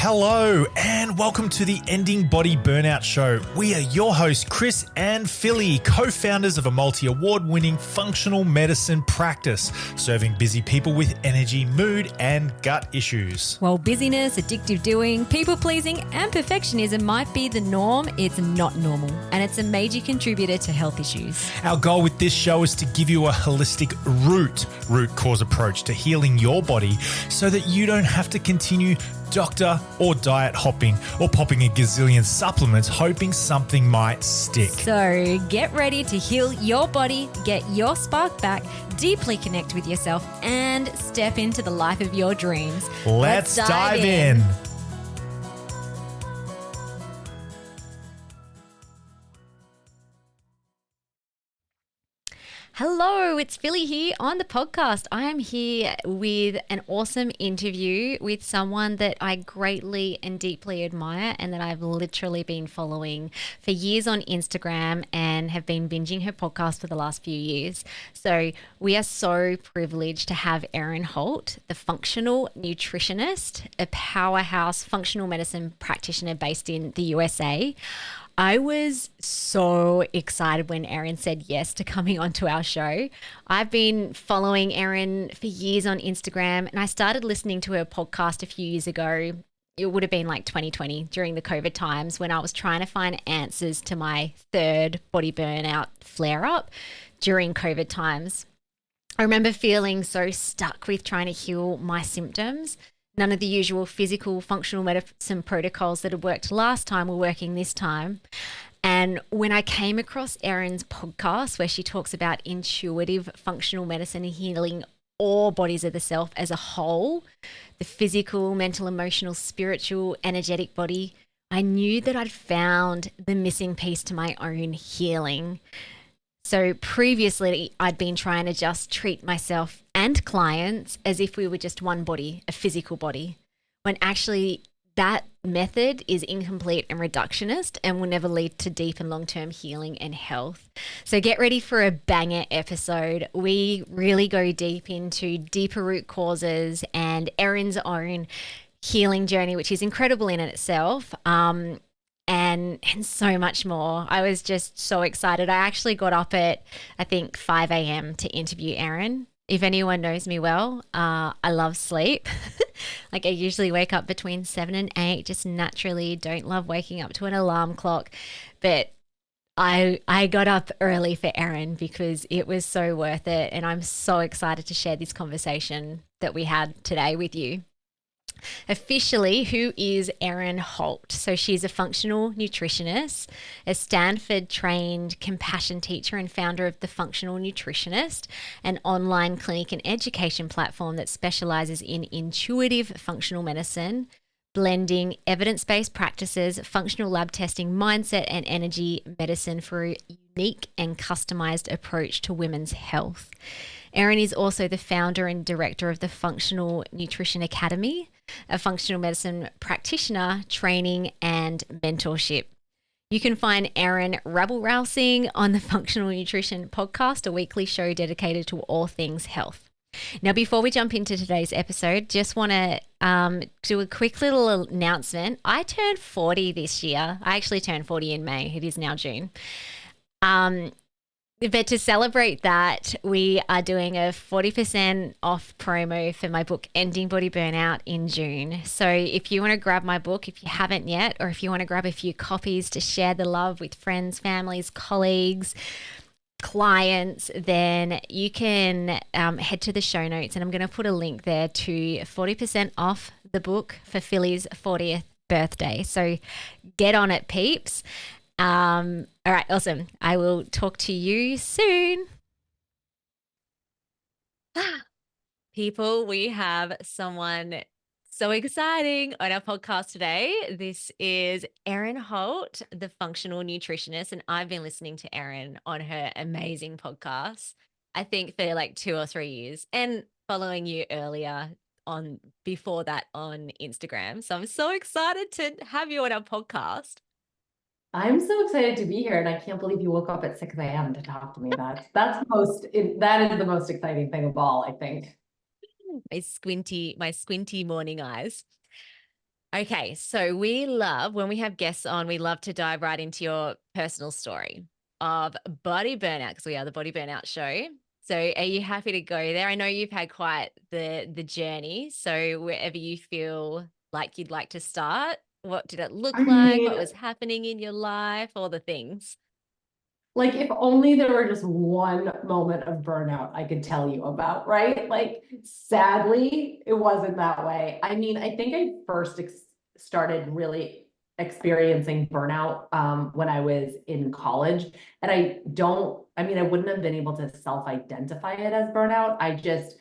Hello and welcome to the Ending Body Burnout Show. We are your hosts, Chris and Philly, co-founders of a multi-award-winning functional medicine practice, serving busy people with energy, mood, and gut issues. While busyness, addictive doing, people-pleasing, and perfectionism might be the norm, it's not normal, and it's a major contributor to health issues. Our goal with this show is to give you a holistic root cause approach to healing your body so that you don't have to continue doctor or diet hopping or popping a gazillion supplements hoping something might stick. So get ready to heal your body, get your spark back, deeply connect with yourself, and step into the life of your dreams. Let's dive in. Hello, it's Philly here on the podcast. I am here with an awesome interview with someone that I greatly and deeply admire and that I've literally been following for years on Instagram and have been binging her podcast for the last few years. So we are so privileged to have Erin Holt, the functional nutritionist, a powerhouse functional medicine practitioner based in the USA. I was so excited when Erin said yes to coming onto our show. I've been following Erin for years on Instagram, and I started listening to her podcast a few years ago. It would have been like 2020 during the COVID times when I was trying to find answers to my third body burnout flare up during COVID times. I remember feeling so stuck with trying to heal my symptoms. None of the usual physical functional medicine protocols that had worked last time were working this time. And when I came across Erin's podcast where she talks about intuitive functional medicine and healing all bodies of the self as a whole, the physical, mental, emotional, spiritual, energetic body, I knew that I'd found the missing piece to my own healing. So previously, I'd been trying to just treat myself and clients as if we were just one body, a physical body, when actually that method is incomplete and reductionist and will never lead to deep and long-term healing and health. So get ready for a banger episode. We really go deep into deeper root causes and Erin's own healing journey, which is incredible in itself. And so much more. I was just so excited. I actually got up at, I think, 5 a.m. to interview Erin. If anyone knows me well, I love sleep. Like I usually wake up between 7 and 8, just naturally don't love waking up to an alarm clock. But I got up early for Erin because it was so worth it. And I'm so excited to share this conversation that we had today with you. Officially, who is Erin Holt? So she's a functional nutritionist, a Stanford-trained compassion teacher and founder of the Funk'tional Nutritionist, an online clinic and education platform that specializes in intuitive functional medicine, blending evidence-based practices, functional lab testing, mindset, and energy medicine for a unique and customized approach to women's health. Erin is also the founder and director of the Functional Nutrition Academy, a functional medicine practitioner, training and mentorship. You can find Erin rabble-rousing on the Functional Nutrition podcast, a weekly show dedicated to all things health. Now, before we jump into today's episode, just want to do a quick little announcement. I turned 40 this year. I actually turned 40 in May. It is now June. But to celebrate that, we are doing a 40% off promo for my book, Ending Body Burnout, in June. So if you want to grab my book, if you haven't yet, or if you want to grab a few copies to share the love with friends, families, colleagues, clients, then you can head to the show notes and I'm going to put a link there to 40% off the book for Philly's 40th birthday. So get on it, peeps. All right, awesome. I will talk to you soon. People, we have someone so exciting on our podcast today. This is Erin Holt, the functional nutritionist, and I've been listening to Erin on her amazing podcast, I think for like 2 or 3 years, and following you earlier on before that on Instagram. So I'm so excited to have you on our podcast. I'm so excited to be here, and I can't believe you woke up at 6 a.m. to talk to me. That is the most exciting thing of all, I think. My squinty morning eyes. Okay, so we love when we have guests on, we love to dive right into your personal story of body burnout because we are the Body Burnout Show. So are you happy to go there? I know you've had quite the journey. So wherever you feel like you'd like to start, what did it look I like? mean, What was happening in your life? All the things. like if only there were just one moment of burnout I could tell you about, right? Like sadly, it wasn't that way. I mean, I think I first started really experiencing burnout when I was in college. And I mean, I wouldn't have been able to self-identify it as burnout. I just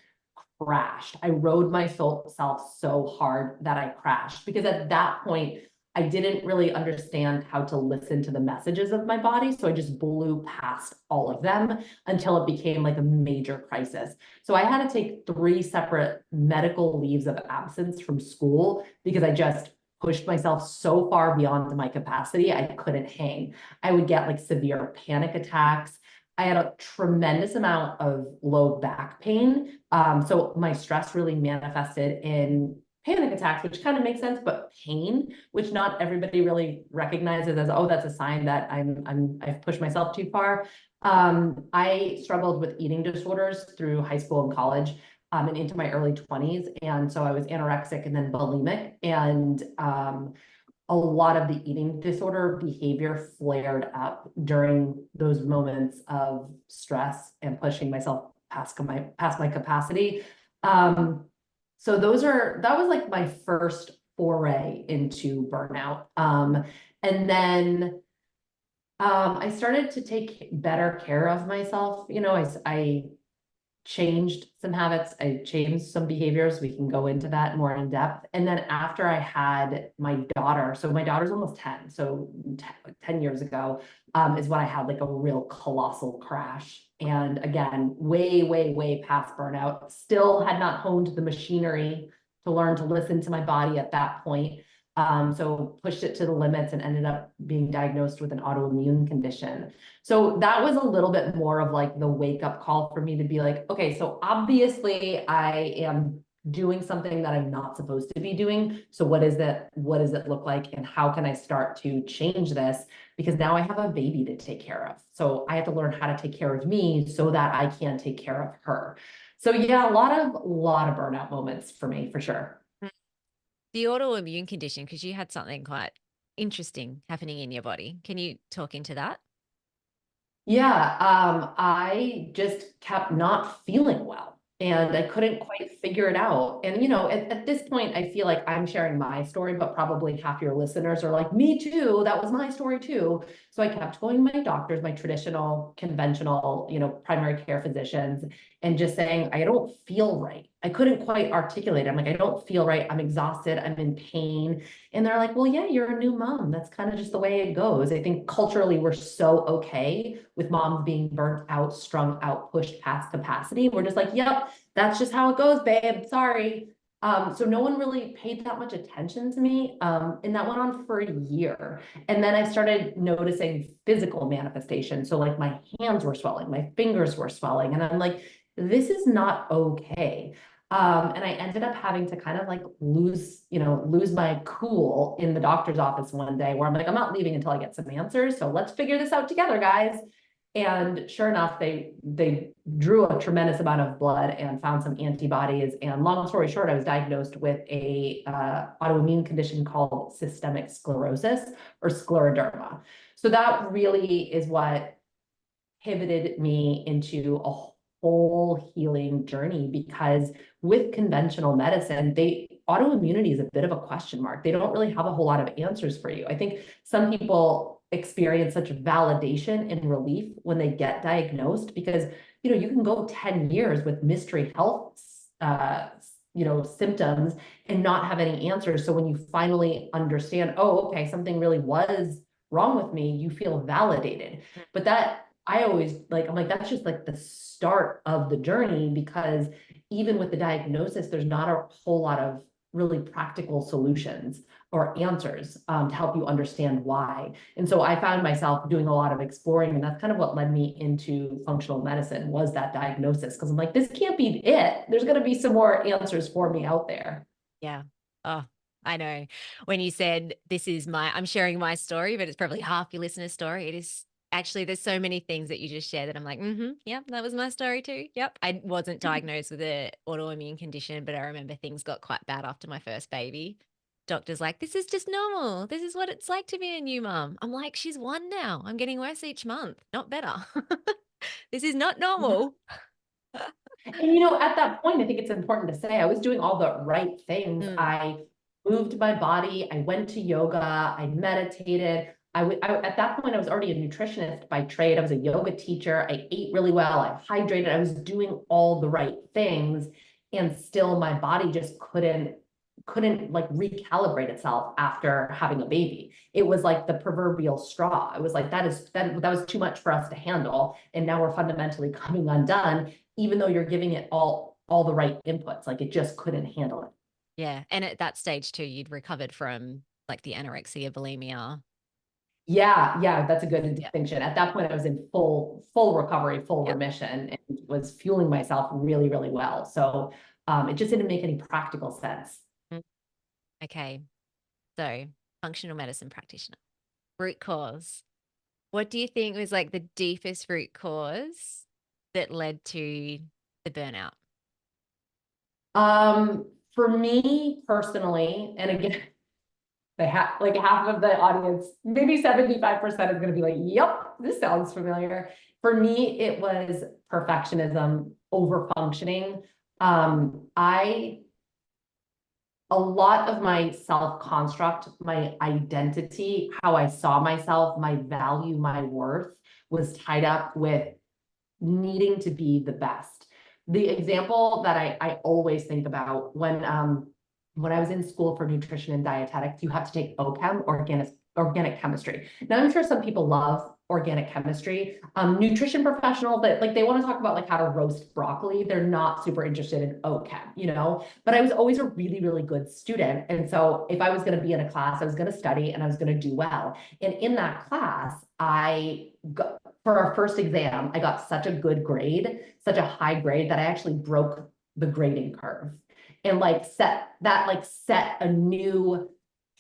crashed. I rode myself so hard that I crashed because at that point, I didn't really understand how to listen to the messages of my body. So I just blew past all of them until it became like a major crisis. So I had to take 3 separate medical leaves of absence from school because I just pushed myself so far beyond my capacity, I couldn't hang. I would get like severe panic attacks. I had a tremendous amount of low back pain. So my stress really manifested in panic attacks, which kind of makes sense, but pain, which not everybody really recognizes as, oh, that's a sign that I've pushed myself too far. I struggled with eating disorders through high school and college, and into my early 20s. And so I was anorexic and then bulimic. And a lot of the eating disorder behavior flared up during those moments of stress and pushing myself past my capacity. So that was like my first foray into burnout. And then I started to take better care of myself. You know, I changed some habits. I changed some behaviors. We can go into that more in depth. And then after I had my daughter, so my daughter's almost 10, so 10 years ago, is when I had like a real colossal crash. And again, way past burnout, still had not honed the machinery to learn to listen to my body at that point. So pushed it to the limits and ended up being diagnosed with an autoimmune condition. So that was a little bit more of like the wake up call for me to be like, okay, so obviously I am doing something that I'm not supposed to be doing. So what is that? What does it look like? And how can I start to change this? Because now I have a baby to take care of. So I have to learn how to take care of me so that I can take care of her. So yeah, a lot of burnout moments for me, for sure. The autoimmune condition, because you had something quite interesting happening in your body. Can you talk into that? Yeah, I just kept not feeling well and I couldn't quite figure it out. And, you know, at this point, I feel like I'm sharing my story, but probably half your listeners are like, me too, that was my story too. So I kept going to my doctors, my traditional, conventional, you know, primary care physicians, and just saying, I don't feel right. I couldn't quite articulate. I'm like, I don't feel right. I'm exhausted. I'm in pain. And they're like, well, yeah, you're a new mom. That's kind of just the way it goes. I think culturally, we're so okay with moms being burnt out, strung out, pushed past capacity. We're just like, yep, that's just how it goes, babe. Sorry. So no one really paid that much attention to me. And that went on for a year. And then I started noticing physical manifestations. So like my hands were swelling, my fingers were swelling. And I'm like, this is not okay. And I ended up having to kind of like lose my cool in the doctor's office one day where I'm like, I'm not leaving until I get some answers. So let's figure this out together, guys. And sure enough, they drew a tremendous amount of blood and found some antibodies. And long story short, I was diagnosed with a autoimmune condition called systemic sclerosis or scleroderma. So that really is what pivoted me into a whole healing journey, because with conventional medicine, autoimmunity is a bit of a question mark. They don't really have a whole lot of answers for you. I think some people experience such validation and relief when they get diagnosed because, you know, you can go 10 years with mystery health symptoms and not have any answers. So when you finally understand, oh, okay, something really was wrong with me, you feel validated. But that I always like, I'm like, that's just like the start of the journey, because even with the diagnosis, there's not a whole lot of really practical solutions or answers to help you understand why. And so I found myself doing a lot of exploring, and that's kind of what led me into functional medicine, was that diagnosis. Because I'm like, this can't be it. There's going to be some more answers for me out there. Yeah. Oh, I know. When you said I'm sharing my story, but it's probably half your listener's story. It is actually, there's so many things that you just shared that I'm like, yep, that was my story too. Yep. I wasn't diagnosed with an autoimmune condition, but I remember things got quite bad after my first baby. Doctor's like, this is just normal. This is what it's like to be a new mum. I'm like, she's one now. I'm getting worse each month, not better. This is not normal. And at that point, I think it's important to say I was doing all the right things. Mm, I moved my body. I went to yoga. I meditated. At that point, I was already a nutritionist by trade. I was a yoga teacher. I ate really well. I hydrated. I was doing all the right things, and still my body just couldn't like recalibrate itself after having a baby. It was like the proverbial straw. It was like that was too much for us to handle, and now we're fundamentally coming undone, even though you're giving it all the right inputs. Like it just couldn't handle it. yeah. And at that stage too, you'd recovered from like the anorexia, bulimia. Yeah, that's a good Yeah. distinction. At that point, I was in full recovery, full Yep. remission, and was fueling myself really, really well. So it just didn't make any practical sense. Mm, okay. So, functional medicine practitioner, root cause. What do you think was like the deepest root cause that led to the burnout? For me personally, and again, like half of the audience, maybe 75% is going to be like, yep, this sounds familiar. For me, it was perfectionism, over functioning. A lot of my self-construct, my identity, how I saw myself, my value, my worth was tied up with needing to be the best. The example that I always think about when I was in school for nutrition and dietetics, you have to take OChem, organic chemistry. Now I'm sure some people love organic chemistry. Nutrition professionals that like they want to talk about like how to roast broccoli. They're not super interested in OChem, but I was always a really, really good student. And so if I was going to be in a class, I was going to study and I was going to do well. And in that class, for our first exam, I got such a good grade, such a high grade that I actually broke the grading curve and like set a new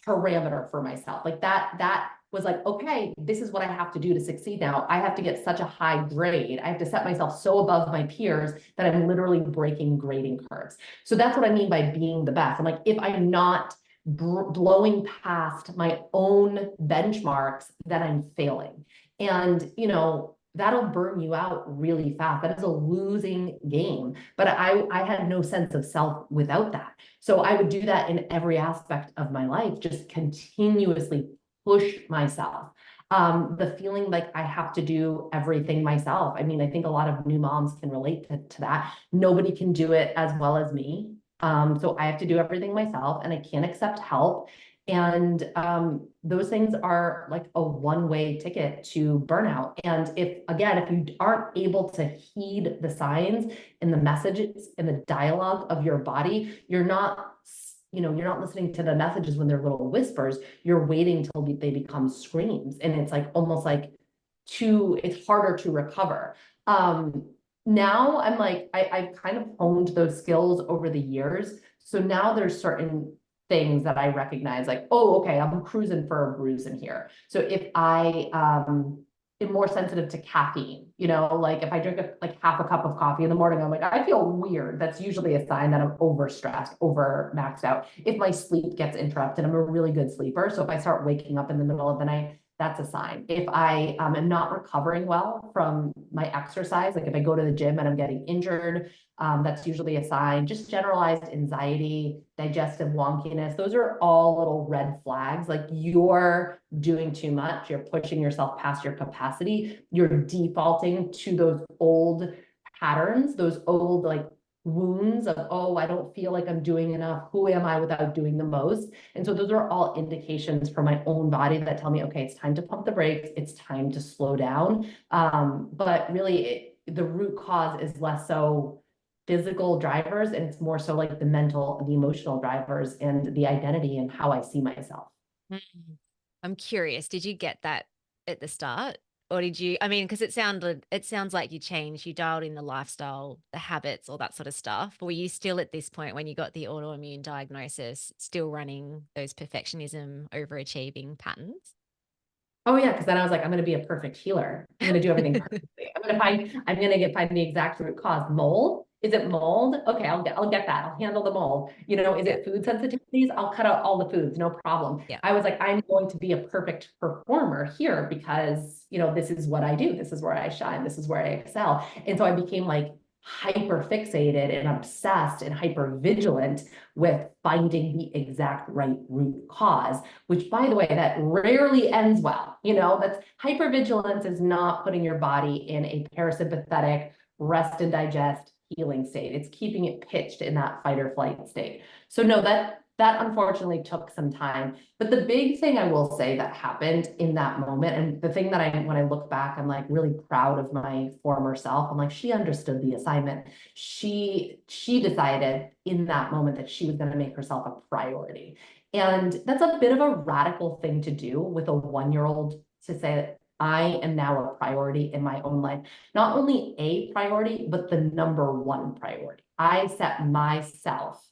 parameter for myself. Like that was like, okay, this is what I have to do to succeed now. I have to get such a high grade. I have to set myself so above my peers that I'm literally breaking grading curves. So that's what I mean by being the best. I'm like, if I'm not blowing past my own benchmarks, then I'm failing. And, that'll burn you out really fast. That is a losing game. But I had no sense of self without that. So I would do that in every aspect of my life, just continuously push myself. The feeling like I have to do everything myself. I mean, I think a lot of new moms can relate to that. Nobody can do it as well as me. So I have to do everything myself and I can't accept help. And those things are like a one-way ticket to burnout. And if you aren't able to heed the signs and the messages and the dialogue of your body, you're not listening to the messages when they're little whispers. You're waiting till they become screams. And it's like almost like it's harder to recover. Now I'm like, I've kind of honed those skills over the years. So now there's certain things that I recognize like, oh, okay, I'm cruising for a bruise in here. So if I am more sensitive to caffeine, like if I drink like half a cup of coffee in the morning, I'm like, I feel weird. That's usually a sign that I'm overstressed, over maxed out. If my sleep gets interrupted, I'm a really good sleeper. So if I start waking up in the middle of the night, that's a sign. If I am not recovering well from my exercise, like if I go to the gym and I'm getting injured, that's usually a sign. Just generalized anxiety, digestive wonkiness. Those are all little red flags. Like you're doing too much. You're pushing yourself past your capacity. You're defaulting to those old patterns, those old like wounds of, oh, I don't feel like I'm doing enough. Who am I without doing the most? And so those are all indications for my own body that tell me, okay, it's time to pump the brakes. It's time to slow down. But really the root cause is less so physical drivers, and it's more so like the mental and the emotional drivers and the identity and how I see myself. I'm curious, did you get that at the start? Or did you, I mean, because it sounds like you changed, you dialed in the lifestyle, the habits, all that sort of stuff. But were you still at this point when you got the autoimmune diagnosis, still running those perfectionism, overachieving patterns? Oh yeah, because then I was like, I'm gonna be a perfect healer. I'm gonna do everything perfectly. I'm gonna find the exact root cause. Mold? Is it mold? Okay, I'll get that. I'll handle the mold. You know, is Yeah. it food sensitivities? I'll cut out all the foods, no problem. Yeah. I was like, I'm going to be a perfect performer here because, you know, this is what I do. This is where I shine. This is where I excel. And so I became like hyper fixated and obsessed and hyper vigilant with finding the exact right root cause, which by the way, that rarely ends well. You know, that's hypervigilance is not putting your body in a parasympathetic rest and digest healing state. It's keeping it pitched in that fight or flight state. So no, that unfortunately took some time. But the big thing I will say that happened in that moment, and the thing that when I look back, I'm like really proud of my former self. I'm like, she understood the assignment. She decided in that moment that she was going to make herself a priority. And that's a bit of a radical thing to do with a 1-year-old, to say that I am now a priority in my own life. Not only a priority, but the number one priority. I set myself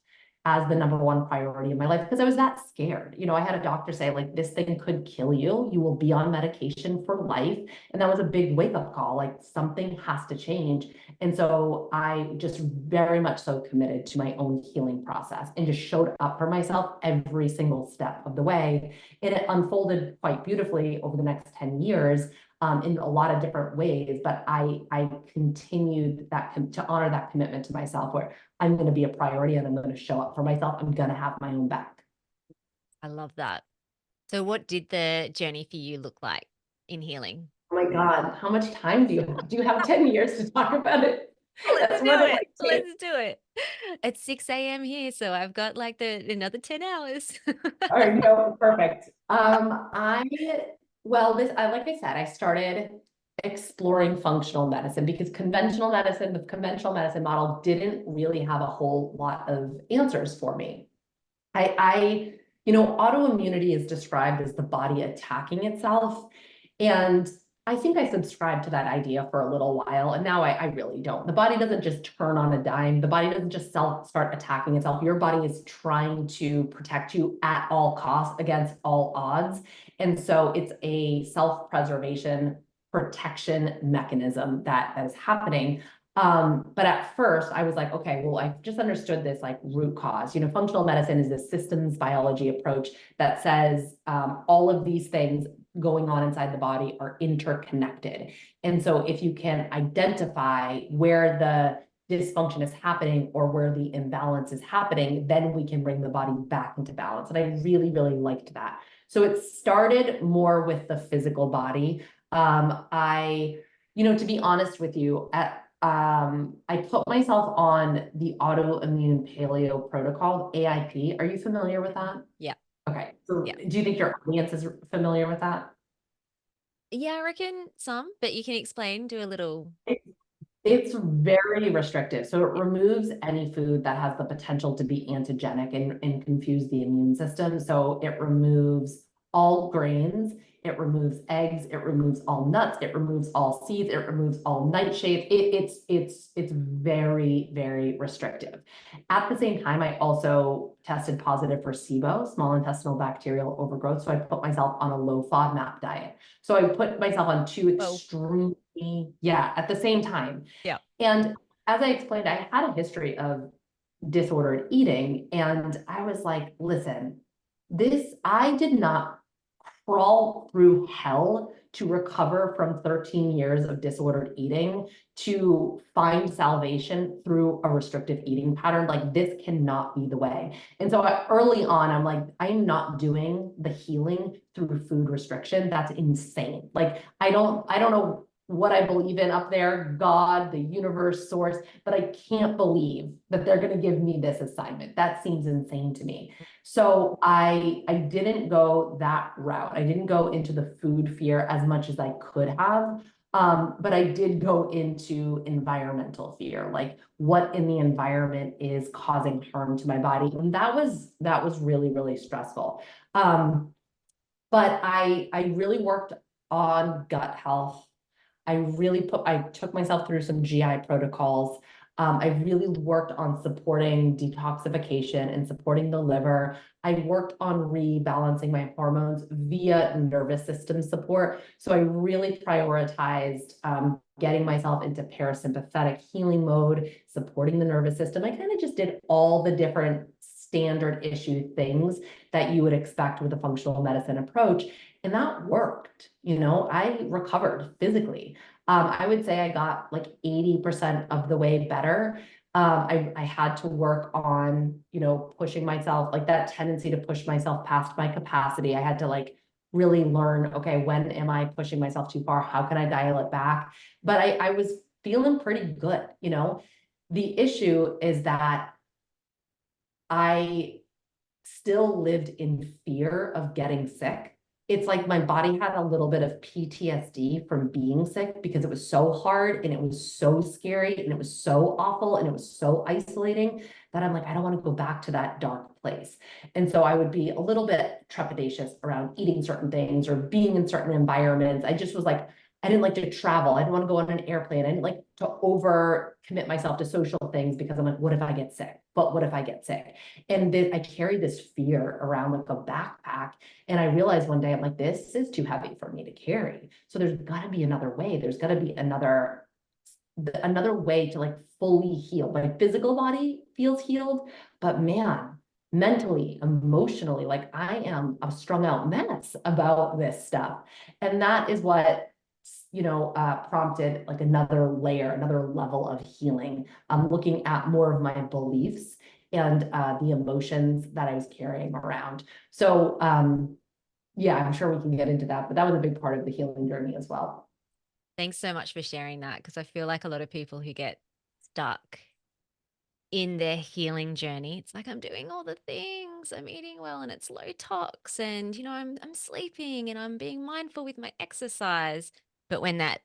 as the number one priority in my life because I was that scared. You know, I had a doctor say, like, this thing could kill you. You will be on medication for life. And that was a big wake-up call. Like, something has to change. And so I just very much so committed to my own healing process and just showed up for myself every single step of the way. And it unfolded quite beautifully over the next 10 years. In a lot of different ways, but I continued that to honor that commitment to myself, where I'm going to be a priority and I'm going to show up for myself. I'm going to have my own back. I love that. So what did the journey for you look like in healing? Oh my God, how much time do you have? Do you have 10 years to talk about it? Let's That's do what it it. like takes. Let's do it. It's 6 a.m. here, so I've got like another 10 hours. All right, no, perfect. Like I said, I started exploring functional medicine because the conventional medicine model didn't really have a whole lot of answers for me. You know, autoimmunity is described as the body attacking itself. And I think I subscribed to that idea for a little while, and now I really don't. The body doesn't just turn on a dime. The body doesn't just start attacking itself. Your body is trying to protect you at all costs against all odds. And so it's a self-preservation protection mechanism that is happening. But at first I was like, okay, well, I've just understood this like root cause. You know, functional medicine is a systems biology approach that says all of these things going on inside the body are interconnected. And so if you can identify where the dysfunction is happening or where the imbalance is happening, then we can bring the body back into balance. And I really, really liked that. So it started more with the physical body. To be honest with you, I put myself on the autoimmune paleo protocol, AIP. Are you familiar with that? Yeah. Okay. So Yeah. do you think your audience is familiar with that? Yeah, I reckon some, but you can explain, do a little. It's very restrictive. So it removes any food that has the potential to be antigenic and confuse the immune system. So it removes all grains, it removes eggs, it removes all nuts, it removes all seeds, it removes all nightshades. It's very, very restrictive. At the same time, I also tested positive for SIBO, small intestinal bacterial overgrowth. So I put myself on a low FODMAP diet. So I put myself on two extremely, at the same time. Yeah. And as I explained, I had a history of disordered eating. And I was like, listen, I did not crawl through hell to recover from 13 years of disordered eating to find salvation through a restrictive eating pattern. Like, this cannot be the way. And so early on, I'm like, I am not doing the healing through food restriction. That's insane. Like, I don't know what I believe in up there, God, the universe, source, but I can't believe that they're going to give me this assignment. That seems insane to me. So I didn't go that route. I didn't go into the food fear as much as I could have. But I did go into environmental fear, like what in the environment is causing harm to my body. And that was really, really stressful. But I really worked on gut health I took myself through some GI protocols. I really worked on supporting detoxification and supporting the liver. I worked on rebalancing my hormones via nervous system support. So I really prioritized getting myself into parasympathetic healing mode, supporting the nervous system. I kind of just did all the different standard issue things that you would expect with a functional medicine approach. And that worked. I recovered physically. I would say I got like 80% of the way better. I had to work on, pushing myself, like that tendency to push myself past my capacity. I had to like really learn, okay, when am I pushing myself too far? How can I dial it back? But I was feeling pretty good. The issue is that I still lived in fear of getting sick. It's like my body had a little bit of PTSD from being sick because it was so hard and it was so scary and it was so awful and it was so isolating that I'm like, I don't want to go back to that dark place. And so I would be a little bit trepidatious around eating certain things or being in certain environments. I just was like, I didn't like to travel. I didn't want to go on an airplane. I didn't like to over commit myself to social things because I'm like, what if I get sick? But what if I get sick? And then I carried this fear around like a backpack. And I realized one day, I'm like, this is too heavy for me to carry. So there's got to be another way. There's got to be another way to like fully heal. My physical body feels healed, but man, mentally, emotionally, like I am a strung out mess about this stuff. And that is what prompted like another layer, another level of healing. Looking at more of my beliefs and the emotions that I was carrying around. So yeah, I'm sure we can get into that, but that was a big part of the healing journey as well. Thanks so much for sharing that, because I feel like a lot of people who get stuck in their healing journey, it's like, I'm doing all the things, I'm eating well and it's low tox, and I'm sleeping and I'm being mindful with my exercise. But when that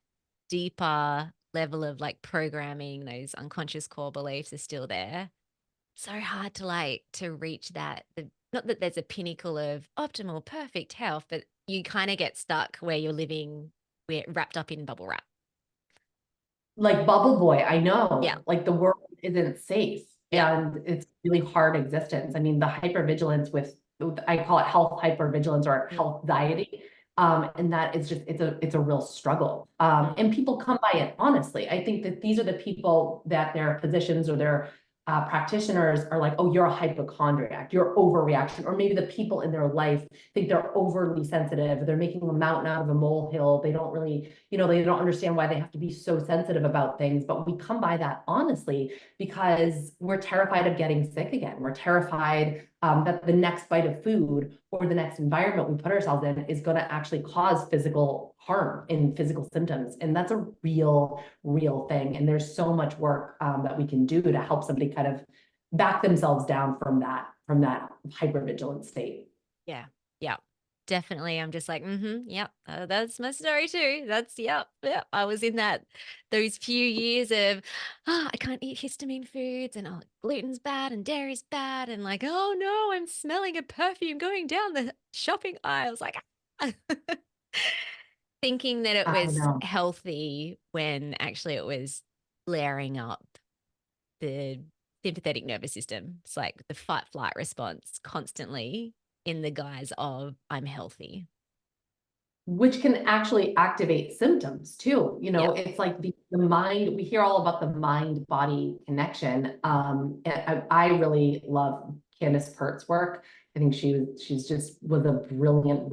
deeper level of like programming, those unconscious core beliefs are still there, so hard to reach that. Not that there's a pinnacle of optimal perfect health, but you kind of get stuck where you're living, we're wrapped up in bubble wrap. Like bubble boy, I Yeah. know, like the world isn't safe Yeah. and it's really hard existence. I mean, the hypervigilance I call it health hypervigilance or Mm. health anxiety. And that is just, it's a real struggle. And people come by it honestly. I think that these are the people that their physicians or their practitioners are like, oh, you're a hypochondriac, you're overreaction, or maybe the people in their life think they're overly sensitive. They're making a mountain out of a molehill. They don't really, they don't understand why they have to be so sensitive about things. But we come by that honestly because we're terrified of getting sick again. We're terrified that the next bite of food or the next environment we put ourselves in is going to actually cause physical harm in physical symptoms. And that's a real thing. And there's so much work that we can do to help somebody kind of back themselves down from that hypervigilant state. Yeah. Yeah. Definitely. I'm just like, yep, that's my story too. That's, yep. I was in those few years of, I can't eat histamine foods, and gluten's bad and dairy's bad. And like, oh no, I'm smelling a perfume going down the shopping aisles. Like, thinking that it I was know. healthy when actually it was flaring up the sympathetic nervous system. It's like the fight flight response constantly in the guise of I'm healthy. Which can actually activate symptoms too. Yeah. It's like the mind, we hear all about the mind body connection. And I really love Candace Pert's work. I think she's just was a brilliant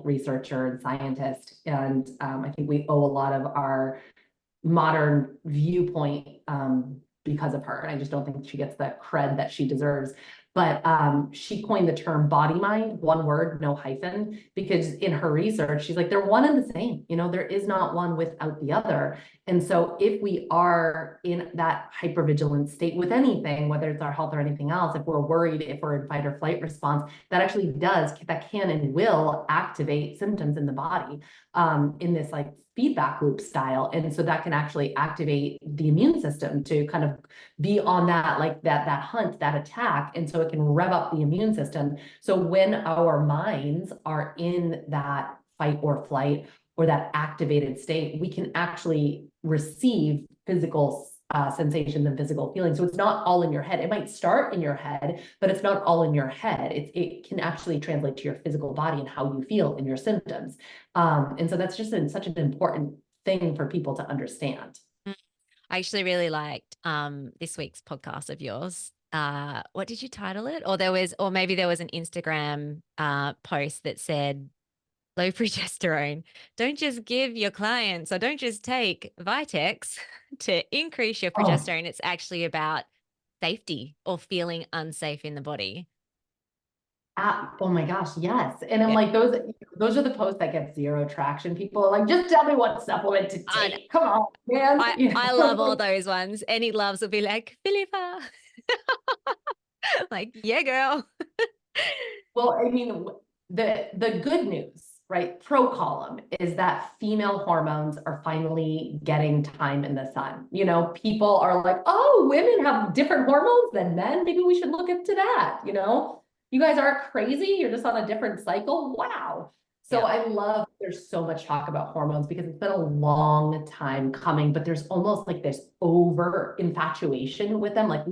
researcher and scientist. And I think we owe a lot of our modern viewpoint because of her. And I just don't think she gets the cred that she deserves. But she coined the term body mind, one word, no hyphen, because in her research, she's like, they're one and the same. There is not one without the other. And so if we are in that hypervigilant state with anything, whether it's our health or anything else, if we're worried, if we're in fight or flight response, that can and will activate symptoms in the body in this like feedback loop style. And so that can actually activate the immune system to kind of be on that, like that hunt, that attack. And so it can rev up the immune system. So when our minds are in that fight or flight, or that activated state, we can actually receive physical sensations and physical feelings. So it's not all in your head. It might start in your head, but it's not all in your head. It can actually translate to your physical body and how you feel and your symptoms. And so that's just such an important thing for people to understand. I actually really liked this week's podcast of yours. What did you title it? Or maybe there was an Instagram post that said low progesterone. Don't just give your clients, or don't just take Vitex to increase your progesterone. It's actually about safety or feeling unsafe in the body. Oh my gosh, yes. And I'm Yeah. like, those are the posts that get zero traction. People are like, just tell me what supplement to take. Come on, man. I love all those ones. Any loves will be like, Philippa. Like, yeah, girl. Well, I mean, the good news, right? Pro column is that female hormones are finally getting time in the sun. You know, people are like, oh, women have different hormones than men. Maybe we should look into that, you know? You guys aren't crazy. You're just on a different cycle. Wow. So Yeah. I love there's so much talk about hormones because it's been a long time coming, but there's almost like this over infatuation with them. Like,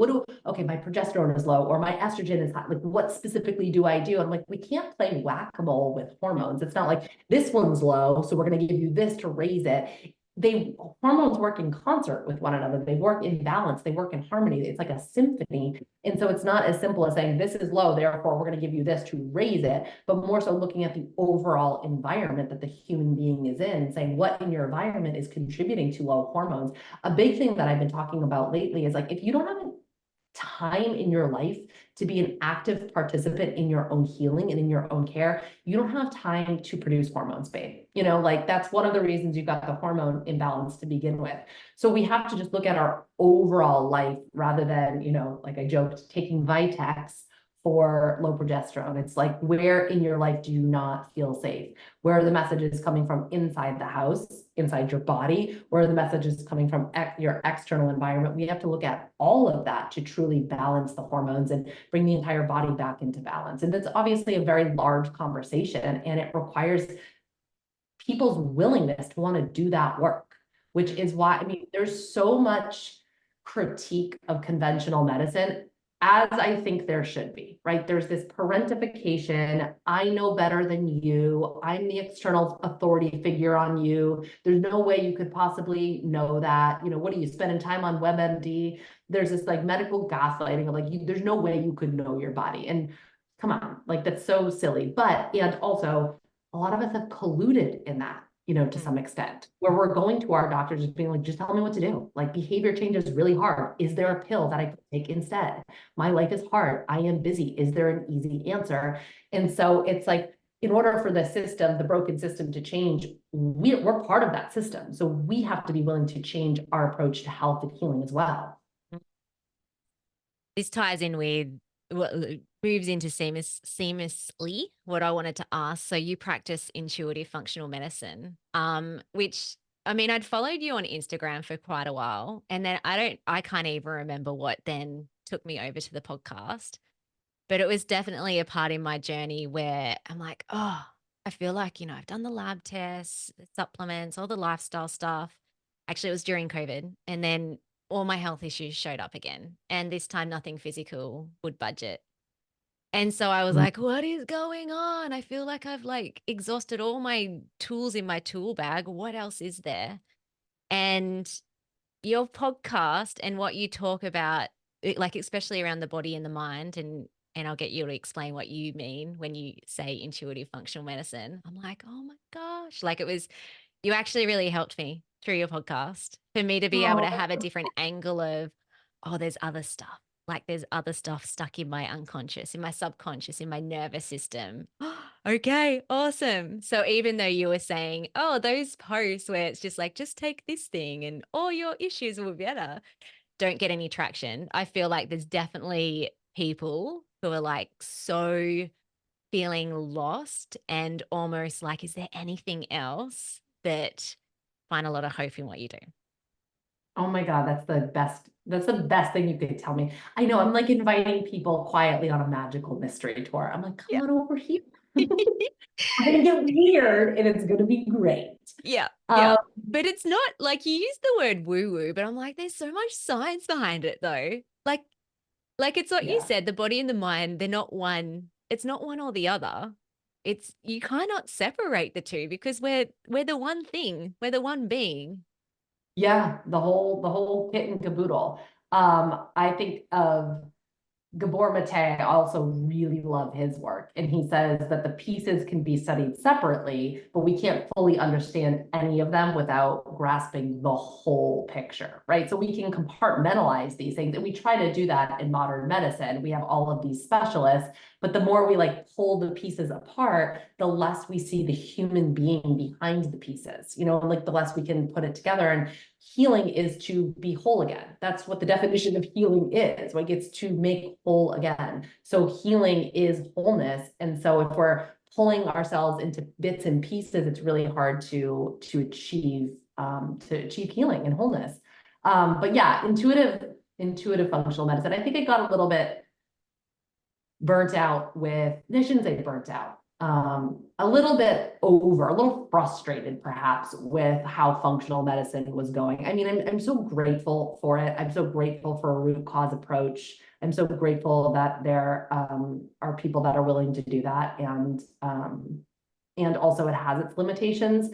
okay, my progesterone is low or my estrogen is high. Like, what specifically do I do? I'm like, we can't play whack-a-mole with hormones. It's not like this one's low, so we're going to give you this to raise it. Hormones work in concert with one another. They work in balance. They work in harmony. It's like a symphony. And so it's not as simple as saying, this is low, therefore we're going to give you this to raise it, but more so looking at the overall environment that the human being is in and saying what in your environment is contributing to low hormones. A big thing that I've been talking about lately is like, if you don't have time in your life to be an active participant in your own healing and in your own care, you don't have time to produce hormones, babe. You know, like that's one of the reasons you got the hormone imbalance to begin with. So we have to just look at our overall life rather than, you know, like I joked, taking Vitex for low progesterone. It's like, where in your life do you not feel safe? Where are the messages coming from inside the house, inside your body? Where are the messages coming from your external environment? We have to look at all of that to truly balance the hormones and bring the entire body back into balance. And that's obviously a very large conversation, and it requires people's willingness to want to do that work, which is why, I mean, there's so much critique of conventional medicine, as I think there should be, right? There's this parentification. I know better than you. I'm the external authority figure on you. There's no way you could possibly know that. You know, what are you spending time on WebMD? There's this like medical gaslighting of like, there's no way you could know your body. And come on, like that's so silly. But, and also a lot of us have colluded in that, you know, to some extent, where we're going to our doctors just being like, just tell me what to do. Like, behavior change is really hard. Is there a pill that I could take instead? My life is hard. I am busy. Is there an easy answer? And so it's like, in order for the system, the broken system to change, we're part of that system. So we have to be willing to change our approach to health and healing as well. This ties in with what moves into seamlessly what I wanted to ask. So you practice intuitive functional medicine, which, I mean, I'd followed you on Instagram for quite a while, and then I can't even remember what then took me over to the podcast, but it was definitely a part in my journey where I'm like, oh, I feel like, you know, I've done the lab tests, the supplements, all the lifestyle stuff. Actually, it was during COVID, and then all my health issues showed up again. And this time, nothing physical would budge it. And so I was like, what is going on? I feel like I've like exhausted all my tools in my tool bag. What else is there? And your podcast and what you talk about, like especially around the body and the mind, and I'll get you to explain what you mean when you say intuitive functional medicine. I'm like, oh my gosh, like you actually really helped me through your podcast for me to be able to have a different angle of, oh, there's other stuff. Like there's other stuff stuck in my unconscious, in my subconscious, in my nervous system. Okay, awesome. So even though you were saying, oh, those posts where it's just like, just take this thing and all your issues will be better, don't get any traction. I feel like there's definitely people who are like so feeling lost and almost like, is there anything else, that find a lot of hope in what you do? Oh my God, that's the best That's the best thing you could tell me. I know I'm like inviting people quietly on a magical mystery tour. I'm like, come Yeah. on over here. We're gonna get weird and it's gonna be great. Yeah. Um, Yeah. But it's not like you use the word woo woo, but I'm like, there's so much science behind it though. Like it's what you yeah. said, the body and the mind, they're not one, it's not one or the other. It's you cannot separate the two because we're the one thing, we're the one being. Yeah, the whole kit and caboodle. I think of Gabor Mate. I also really love his work. And he says that the pieces can be studied separately, but we can't fully understand any of them without grasping the whole picture, right? So we can compartmentalize these things. And we try to do that in modern medicine. We have all of these specialists, but the more we like pull the pieces apart, the less we see the human being behind the pieces, like the less we can put it together. And healing is to be whole again. That's what the definition of healing is. Like it's to make whole again. So healing is wholeness. And so if we're pulling ourselves into bits and pieces, it's really hard to achieve healing and wholeness. But yeah, intuitive functional medicine. I think I got a little bit burnt out with, I shouldn't say burnt out, a little bit a little frustrated perhaps with how functional medicine was going. I mean, I'm so grateful for it. I'm so grateful for a root cause approach. I'm so grateful that there are people that are willing to do that. And also it has its limitations.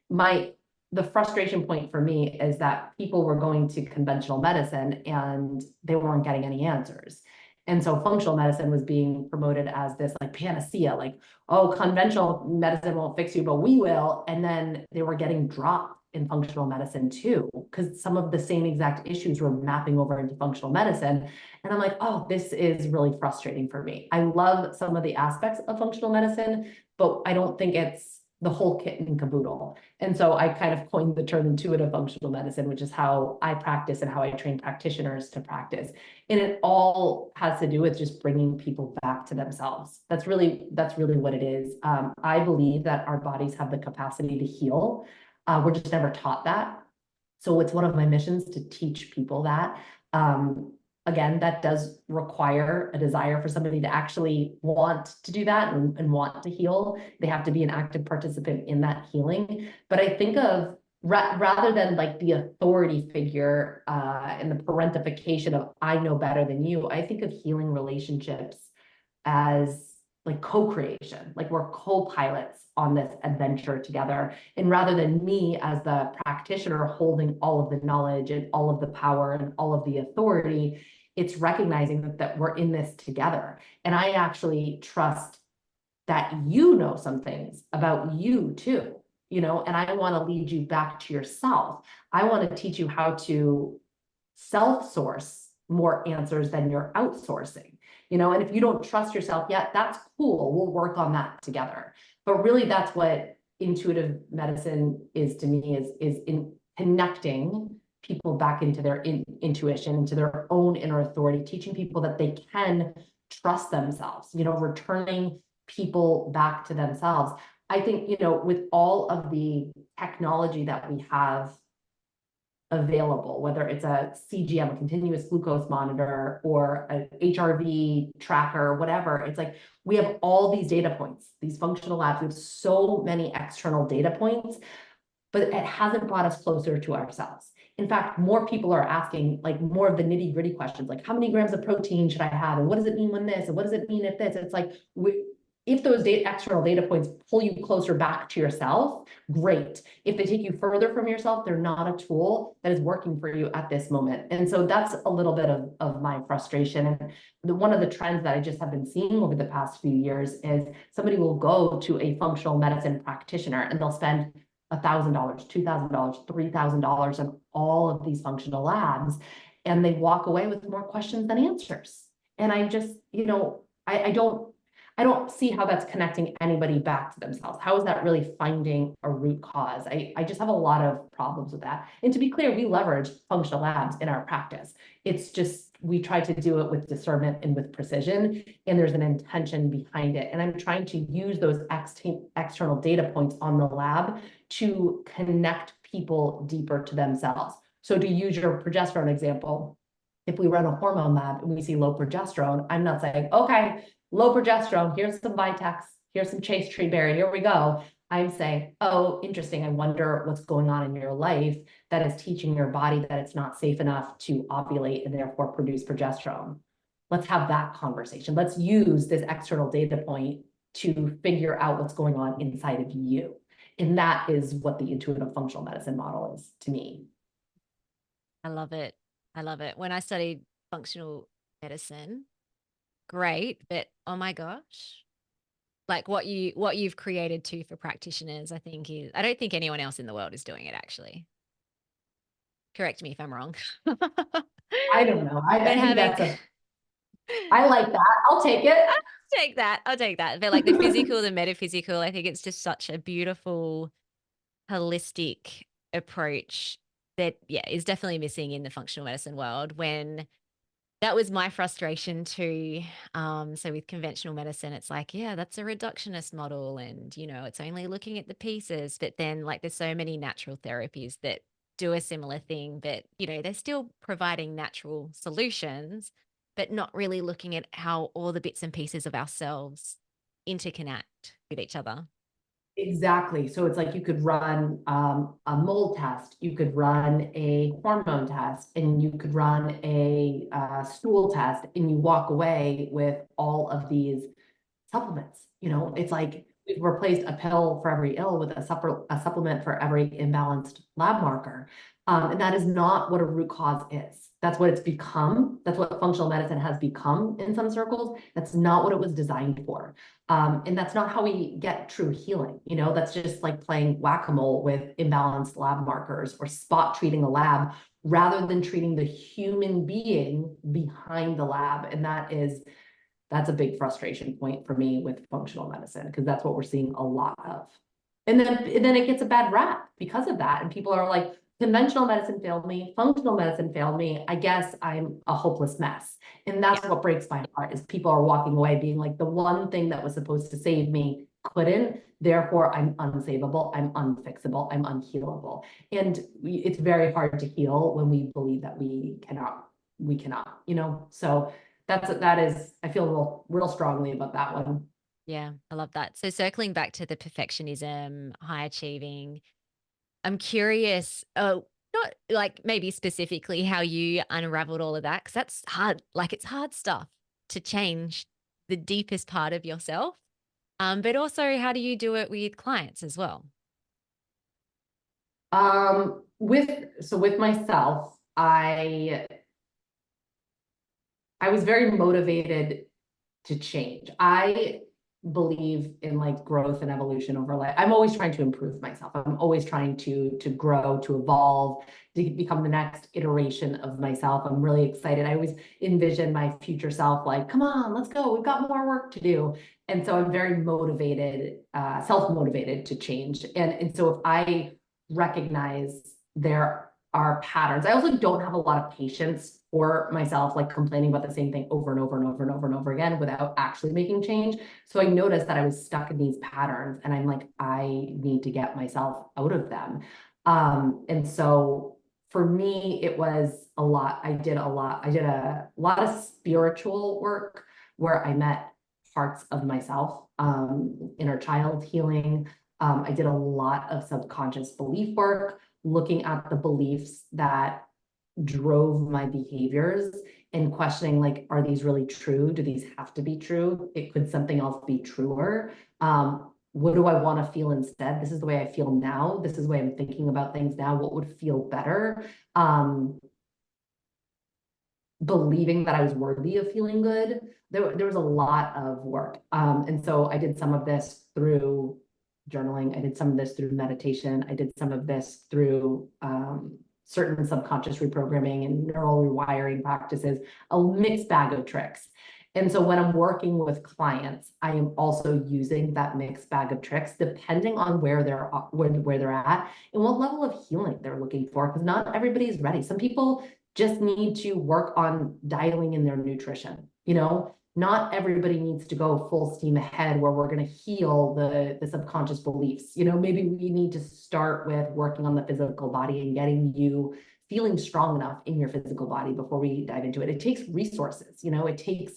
The frustration point for me is that people were going to conventional medicine and they weren't getting any answers. And so functional medicine was being promoted as this like panacea, like, oh, conventional medicine won't fix you, but we will. And then they were getting dropped in functional medicine too, because some of the same exact issues were mapping over into functional medicine. And I'm like, oh, this is really frustrating for me. I love some of the aspects of functional medicine, but I don't think it's the whole kit and caboodle. And so I kind of coined the term intuitive functional medicine, which is how I practice and how I train practitioners to practice. And it all has to do with just bringing people back to themselves. That's really what it is. I believe that our bodies have the capacity to heal. We're just never taught that. So it's one of my missions to teach people that. Again, that does require a desire for somebody to actually want to do that and want to heal. They have to be an active participant in that healing. But I think of rather than like the authority figure and the parentification of I know better than you, I think of healing relationships as like co-creation, like we're co-pilots on this adventure together. And rather than me as the practitioner holding all of the knowledge and all of the power and all of the authority, it's recognizing that we're in this together. And I actually trust that you know some things about you too, and I want to lead you back to yourself. I want to teach you how to self-source more answers than you're outsourcing, and if you don't trust yourself yet, that's cool. We'll work on that together. But really that's what intuitive medicine is to me, is in connecting people back into their intuition, into their own inner authority, teaching people that they can trust themselves, returning people back to themselves. I think, with all of the technology that we have available, whether it's a CGM, a continuous glucose monitor, or an HRV tracker, whatever, it's like we have all these data points, these functional labs, we have so many external data points, but it hasn't brought us closer to ourselves. In fact, more people are asking like more of the nitty gritty questions, like how many grams of protein should I have? And what does it mean when this? And what does it mean if this? It's like, if those external data points pull you closer back to yourself, great. If they take you further from yourself, they're not a tool that is working for you at this moment. And so that's a little bit of my frustration. And one of the trends that I just have been seeing over the past few years is somebody will go to a functional medicine practitioner and they'll spend $1,000, $2,000, $3,000 on all of these functional labs, and they walk away with more questions than answers. And I just, I don't see how that's connecting anybody back to themselves. How is that really finding a root cause? I just have a lot of problems with that. And to be clear, we leverage functional labs in our practice. It's just, we try to do it with discernment and with precision, and there's an intention behind it. And I'm trying to use those external data points on the lab to connect people deeper to themselves. So to use your progesterone example, if we run a hormone lab and we see low progesterone, I'm not saying, okay, low progesterone, here's some Vitex, here's some Chase Tree Berry, here we go. I'm saying, oh, interesting. I wonder what's going on in your life that is teaching your body that it's not safe enough to ovulate and therefore produce progesterone. Let's have that conversation. Let's use this external data point to figure out what's going on inside of you. And that is what the intuitive functional medicine model is to me. I love it. I love it. When I studied functional medicine, great, but oh my gosh, like what you've created too for practitioners, I think is, I don't think anyone else in the world is doing it actually. Correct me if I'm wrong. I don't know. I But think having, I like that. I'll take it. I'll take that. But like the physical, the metaphysical, I think it's just such a beautiful, holistic approach that, yeah, is definitely missing in the functional medicine world. When that was my frustration too. So with conventional medicine, it's like, yeah, that's a reductionist model, and it's only looking at the pieces. But then, like, there's so many natural therapies that do a similar thing, but they're still providing natural solutions, but not really looking at how all the bits and pieces of ourselves interconnect with each other. Exactly. So it's like you could run a mold test, you could run a hormone test, and you could run a stool test, and you walk away with all of these supplements. It's like we've replaced a pill for every ill with a supplement for every imbalanced lab marker. And that is not what a root cause is. That's what it's become. That's what functional medicine has become in some circles. That's not what it was designed for. And that's not how we get true healing. That's just like playing whack-a-mole with imbalanced lab markers, or spot treating a lab rather than treating the human being behind the lab. And that's a big frustration point for me with functional medicine, because that's what we're seeing a lot of. And then it gets a bad rap because of that. And people are like, conventional medicine failed me, functional medicine failed me. I guess I'm a hopeless mess. And that's what breaks my heart, is people are walking away being like, the one thing that was supposed to save me couldn't, therefore I'm unsavable, I'm unfixable, I'm unhealable. And it's very hard to heal when we believe that we cannot, so that is, I feel real strongly about that one. Yeah, I love that. So circling back to the perfectionism, high achieving, I'm curious, not like maybe specifically how you unraveled all of that, because that's hard. Like, it's hard stuff to change the deepest part of yourself. But also, how do you do it with clients as well? With myself, I was very motivated to change. I believe in like growth and evolution over life. I'm always trying to improve myself. I'm always trying to grow, to evolve, to become the next iteration of myself. I'm really excited. I always envision my future self like, come on, let's go. We've got more work to do. And so I'm very motivated, self-motivated to change. And so if I recognize there are patterns, I also don't have a lot of patience for myself, like complaining about the same thing over and over and over and over and over again without actually making change. So I noticed that I was stuck in these patterns, and I'm like, I need to get myself out of them. And so for me, it was a lot. I did a lot of spiritual work where I met parts of myself, inner child healing. I did a lot of subconscious belief work, looking at the beliefs that drove my behaviors and questioning, like, are these really true? Do these have to be true? Could something else be truer? What do I want to feel instead? This is the way I feel now. This is the way I'm thinking about things now. What would feel better? Believing that I was worthy of feeling good. There was a lot of work. And so I did some of this through journaling. I did some of this through meditation. I did some of this through certain subconscious reprogramming and neural rewiring practices, a mixed bag of tricks. And so when I'm working with clients, I am also using that mixed bag of tricks, depending on where they're at and what level of healing they're looking for, because not everybody's ready. Some people just need to work on dialing in their nutrition. Not everybody needs to go full steam ahead where we're going to heal the subconscious beliefs. Maybe we need to start with working on the physical body and getting you feeling strong enough in your physical body before we dive into it. It takes resources, it takes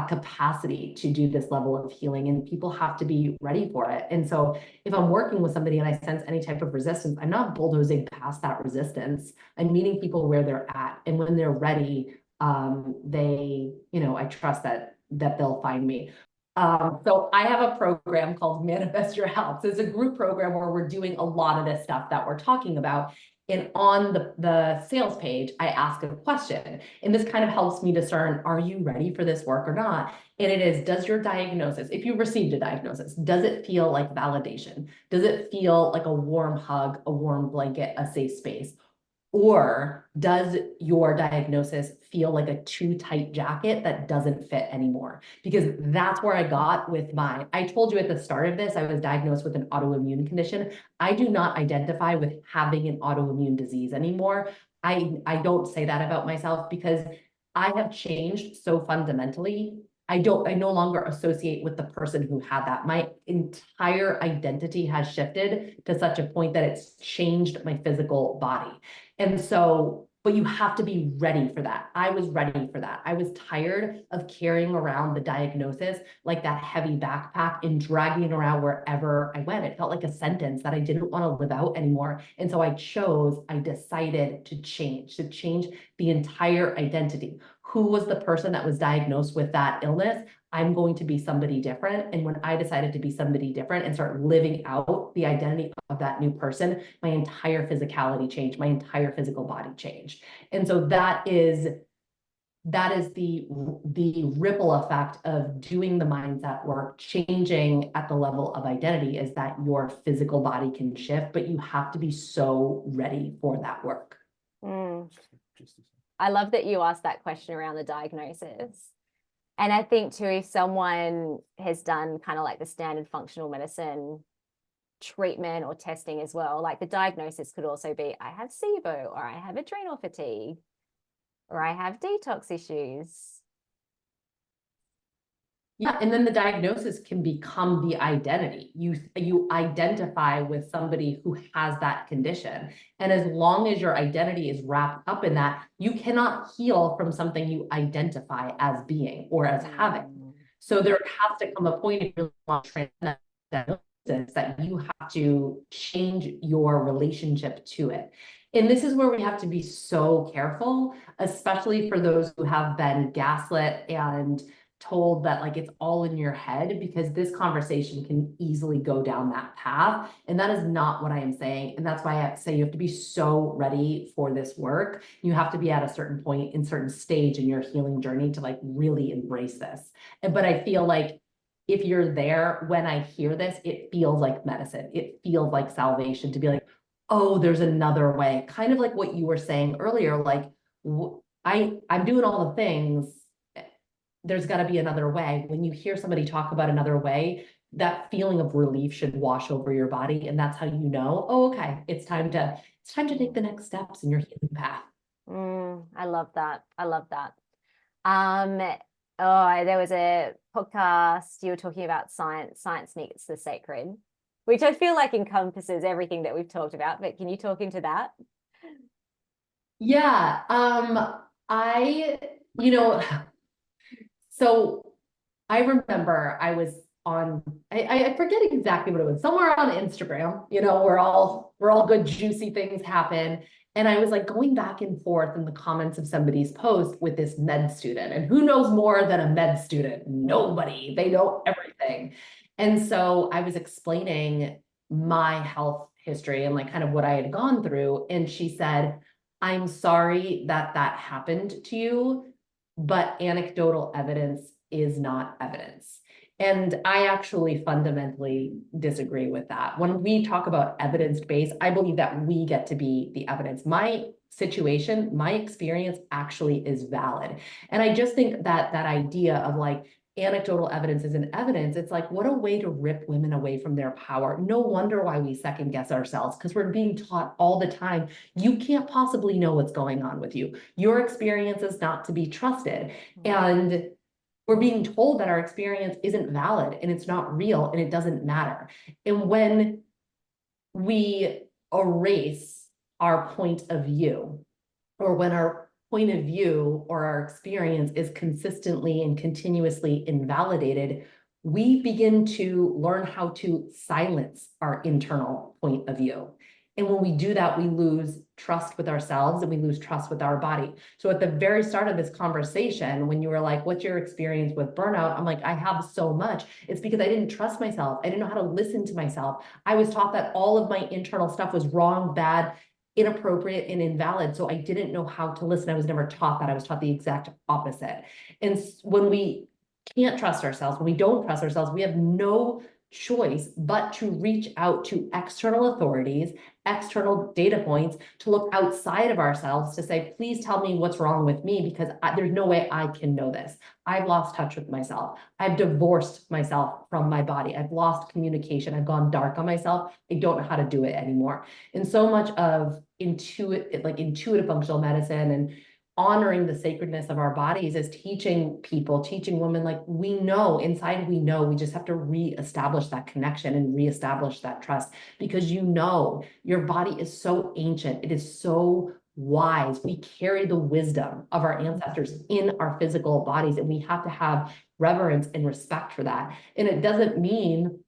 capacity to do this level of healing, and people have to be ready for it. And so if I'm working with somebody and I sense any type of resistance, I'm not bulldozing past that resistance. I'm meeting people where they're at. And when they're ready, I trust that they'll find me. So I have a program called Manifest Your Health. It's a group program where we're doing a lot of this stuff that we're talking about. And on the sales page, I ask a question, and this kind of helps me discern, are you ready for this work or not? And it is, does your diagnosis, if you received a diagnosis, does it feel like validation? Does it feel like a warm hug, a warm blanket, a safe space? Or does your diagnosis feel like a too tight jacket that doesn't fit anymore? Because that's where I got with mine. I told you at the start of this, I was diagnosed with an autoimmune condition. I do not identify with having an autoimmune disease anymore. I don't say that about myself because I have changed so fundamentally. I no longer associate with the person who had that. My entire identity has shifted to such a point that it's changed my physical body. And so, but you have to be ready for that. I was ready for that. I was tired of carrying around the diagnosis like that heavy backpack and dragging it around wherever I went. It felt like a sentence that I didn't want to live out anymore. And so I decided to change the entire identity. Who was the person that was diagnosed with that illness? I'm going to be somebody different. And when I decided to be somebody different and start living out the identity of that new person, my entire physicality changed, my entire physical body changed. And so that is the ripple effect of doing the mindset work, changing at the level of identity, is that your physical body can shift, but you have to be so ready for that work. I love that you asked that question around the diagnosis. And I think too, if someone has done kind of like the standard functional medicine treatment or testing as well, like the diagnosis could also be, I have SIBO, or I have adrenal fatigue, or I have detox issues. Yeah, and then the diagnosis can become the identity. You identify with somebody who has that condition. And as long as your identity is wrapped up in that, you cannot heal from something you identify as being or as having. So there has to come a point if you want to transcend that diagnosis that you have to change your relationship to it. And this is where we have to be so careful, especially for those who have been gaslit and told that like it's all in your head, because this conversation can easily go down that path. And that is not what I am saying. And that's why I say you have to be so ready for this work. You have to be at a certain point in certain stage in your healing journey to like really embrace this. But I feel like if you're there, when I hear this, it feels like medicine. It feels like salvation to be like, oh, there's another way. Kind of like what you were saying earlier, like I'm doing all the things. There's got to be another way. When you hear somebody talk about another way, that feeling of relief should wash over your body. And that's how you know, oh, okay, it's time to take the next steps in your healing path. I love that. I love that. There was a podcast, you were talking about science meets the sacred, which I feel like encompasses everything that we've talked about, but can you talk into that? Yeah. So I remember I was on, I forget exactly what it was, somewhere on Instagram, where all good juicy things happen. And I was like going back and forth in the comments of somebody's post with this med student. And who knows more than a med student? Nobody. They know everything. And so I was explaining my health history and like kind of what I had gone through. And she said, I'm sorry that happened to you, but anecdotal evidence is not evidence. And I actually fundamentally disagree with that. When we talk about evidence-based, I believe that we get to be the evidence. My situation, my experience actually is valid. And I just think that idea of like anecdotal evidence isn't evidence, it's like, what a way to rip women away from their power. No wonder why we second guess ourselves, because we're being taught all the time, you can't possibly know what's going on with you. Your experience is not to be trusted. And we're being told that our experience isn't valid and it's not real and it doesn't matter. And when we erase our point of view or when our point of view or our experience is consistently and continuously invalidated, we begin to learn how to silence our internal point of view. And when we do that, we lose trust with ourselves and we lose trust with our body. So at the very start of this conversation, when you were like, what's your experience with burnout? I'm like, I have so much. It's because I didn't trust myself. I didn't know how to listen to myself. I was taught that all of my internal stuff was wrong, bad, inappropriate, and invalid. So I didn't know how to listen. I was never taught that. I was taught the exact opposite. And when we can't trust ourselves, when we don't trust ourselves, we have no choice but to reach out to external authorities, external data points, to look outside of ourselves to say, please tell me what's wrong with me, because there's no way I can know this. I've lost touch with myself. I've divorced myself from my body. I've lost communication. I've gone dark on myself. I don't know how to do it anymore. And so much of intuitive functional medicine and honoring the sacredness of our bodies is teaching people, teaching women, like, we know inside, we know, we just have to reestablish that connection and reestablish that trust, because you know your body is so ancient, it is so wise. We carry the wisdom of our ancestors in our physical bodies, and we have to have reverence and respect for that. And it doesn't mean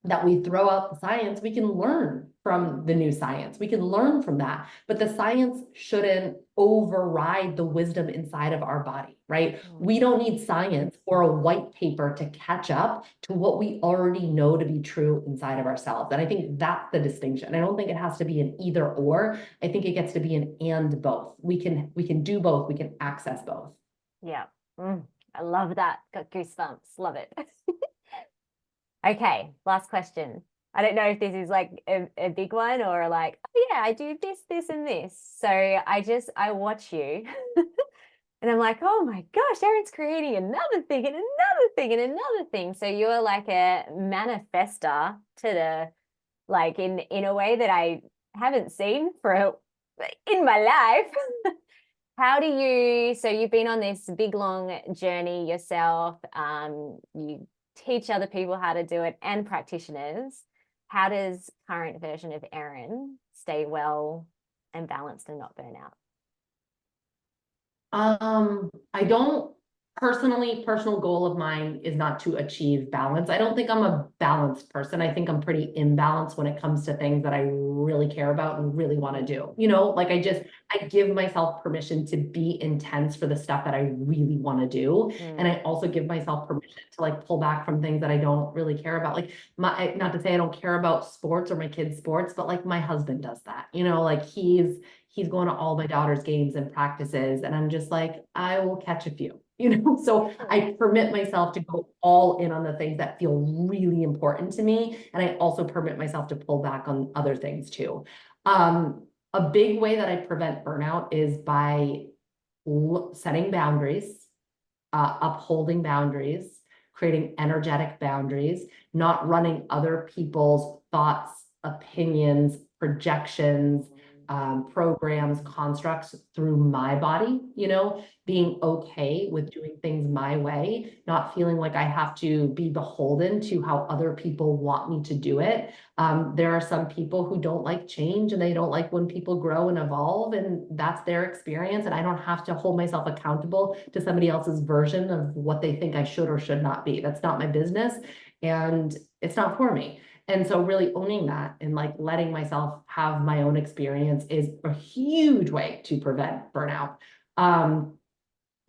that we throw out the science. We can learn from the new science. We can learn from that, but the science shouldn't override the wisdom inside of our body, right? We don't need science or a white paper to catch up to what we already know to be true inside of ourselves. And I think that's the distinction. I don't think it has to be an either or. I think it gets to be an and both. We can do both. We can access both. Yeah. I love that. Got goosebumps. Love it. Okay, last question. I don't know if this is like a big one or like, oh yeah, I do this, this, and this. So I watch you and I'm like, oh my gosh, Erin's creating another thing and another thing and another thing. So you're like a manifester to the, like in a way that I haven't seen in my life. How do you, so you've been on this big, long journey yourself. You teach other people how to do it and practitioners. How does current version of Erin stay well and balanced and not burn out? I don't personal goal of mine is not to achieve balance. I don't think I'm a balanced person. I think I'm pretty imbalanced when it comes to things that I really care about and really want to do. You know, like I give myself permission to be intense for the stuff that I really want to do. And I also give myself permission to like pull back from things that I don't really care about. Like not to say I don't care about sports or my kids' sports, but like my husband does that, you know, like he's going to all my daughter's games and practices. And I'm just like, I will catch a few, you know? So I permit myself to go all in on the things that feel really important to me. And I also permit myself to pull back on other things too. A big way that I prevent burnout is by setting boundaries, upholding boundaries, creating energetic boundaries, not running other people's thoughts, opinions, projections, programs, constructs through my body, you know, being okay with doing things my way, not feeling like I have to be beholden to how other people want me to do it. There are some people who don't like change and they don't like when people grow and evolve, and that's their experience. And I don't have to hold myself accountable to somebody else's version of what they think I should or should not be. That's not my business, and it's not for me. And so really owning that and like letting myself have my own experience is a huge way to prevent burnout. And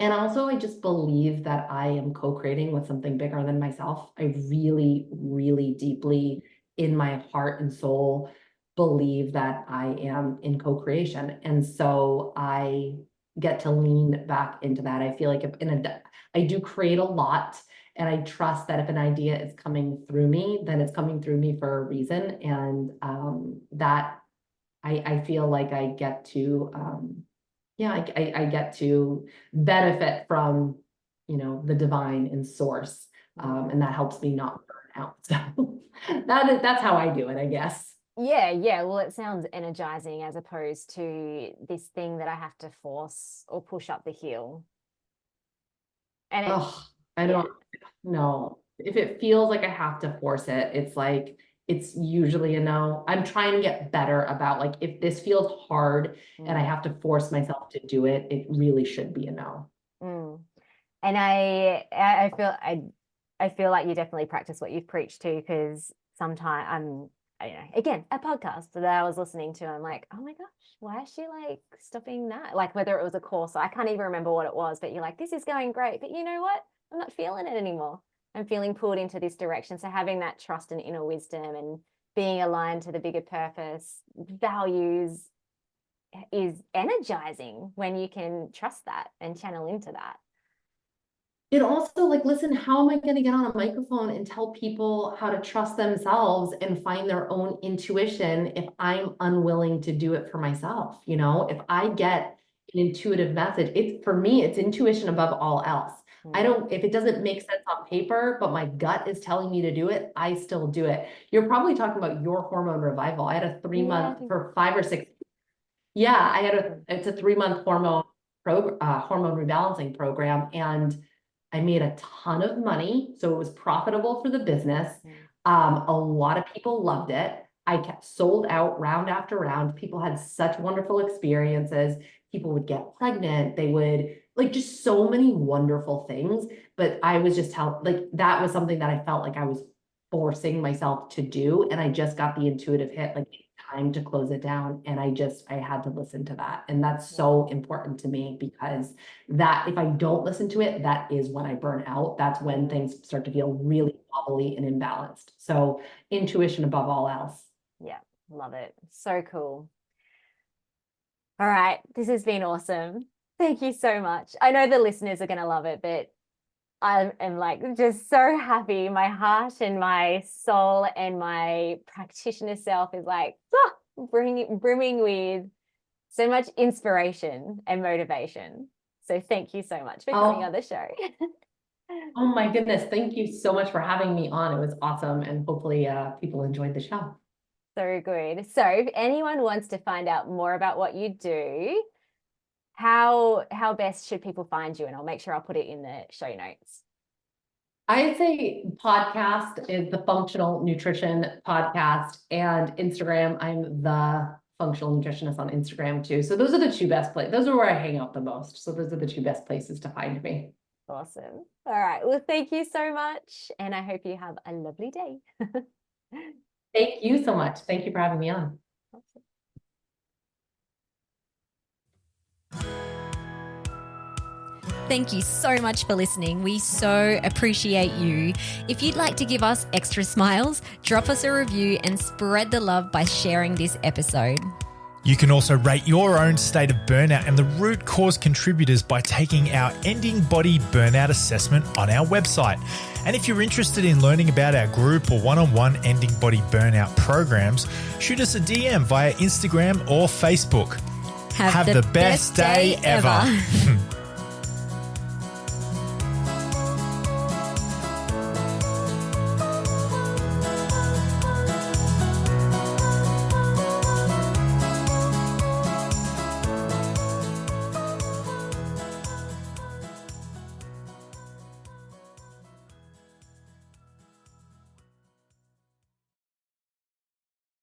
also I just believe that I am co-creating with something bigger than myself. I really, really deeply in my heart and soul believe that I am in co-creation. And so I get to lean back into that. I feel like I do create a lot. And I trust that if an idea is coming through me, then it's coming through me for a reason. And that I feel like I get to, I get to benefit from, you know, the divine and source. And that helps me not burn out. So that's how I do it, I guess. Yeah. Well, it sounds energizing as opposed to this thing that I have to force or push up the hill. And I don't know. If it feels like I have to force it, it's like it's usually a no. I'm trying to get better about like, if this feels hard and I have to force myself to do it, it really should be a no. And I feel like you definitely practice what you've preached to, because sometimes again, a podcast that I was listening to, I'm like, oh my gosh, why is she like stopping that? Like whether it was a course, I can't even remember what it was, but you're like, this is going great, but you know what? I'm not feeling it anymore. I'm feeling pulled into this direction. So having that trust and inner wisdom and being aligned to the bigger purpose, values, is energizing when you can trust that and channel into that. It also, like, listen, how am I going to get on a microphone and tell people how to trust themselves and find their own intuition if I'm unwilling to do it for myself? You know, if I get an intuitive message, for me, it's intuition above all else. If it doesn't make sense on paper, but my gut is telling me to do it, I still do it. You're probably talking about your hormone revival. I had a 3-month for 5 or 6. Yeah, it's a 3-month hormone rebalancing program, and I made a ton of money. So it was profitable for the business. A lot of people loved it. I kept sold out round after round. People had such wonderful experiences. People would get pregnant. They would like just so many wonderful things. But I was just that was something that I felt like I was forcing myself to do. And I just got the intuitive hit, like time to close it down. And I had to listen to that. And that's so important to me, because that if I don't listen to it, that is when I burn out. That's when things start to feel really wobbly and imbalanced. So intuition above all else. Yeah, love it. So cool. All right, this has been awesome. Thank you so much. I know the listeners are going to love it, but I am like just so happy. My heart and my soul and my practitioner self is like brimming with so much inspiration and motivation. So thank you so much for coming on the show. Oh my goodness. Thank you so much for having me on. It was awesome. And hopefully people enjoyed the show. So good. So if anyone wants to find out more about what you do, how best should people find you? And I'll make sure I'll put it in the show notes. I'd say podcast is the Funk'tional Nutrition Podcast, and Instagram, I'm the Funk'tional Nutritionist on Instagram too. So those are the two best places. Those are where I hang out the most. So those are the two best places to find me. Awesome. All right. Well, thank you so much. And I hope you have a lovely day. Thank you so much. Thank you for having me on. Thank you so much for listening. We so appreciate you. If you'd like to give us extra smiles, drop us a review and spread the love by sharing this episode. You can also rate your own state of burnout and the root cause contributors by taking our Ending Body Burnout Assessment on our website. And if you're interested in learning about our group or one-on-one Ending Body Burnout programs, shoot us a DM via Instagram or Facebook. Have the best day ever.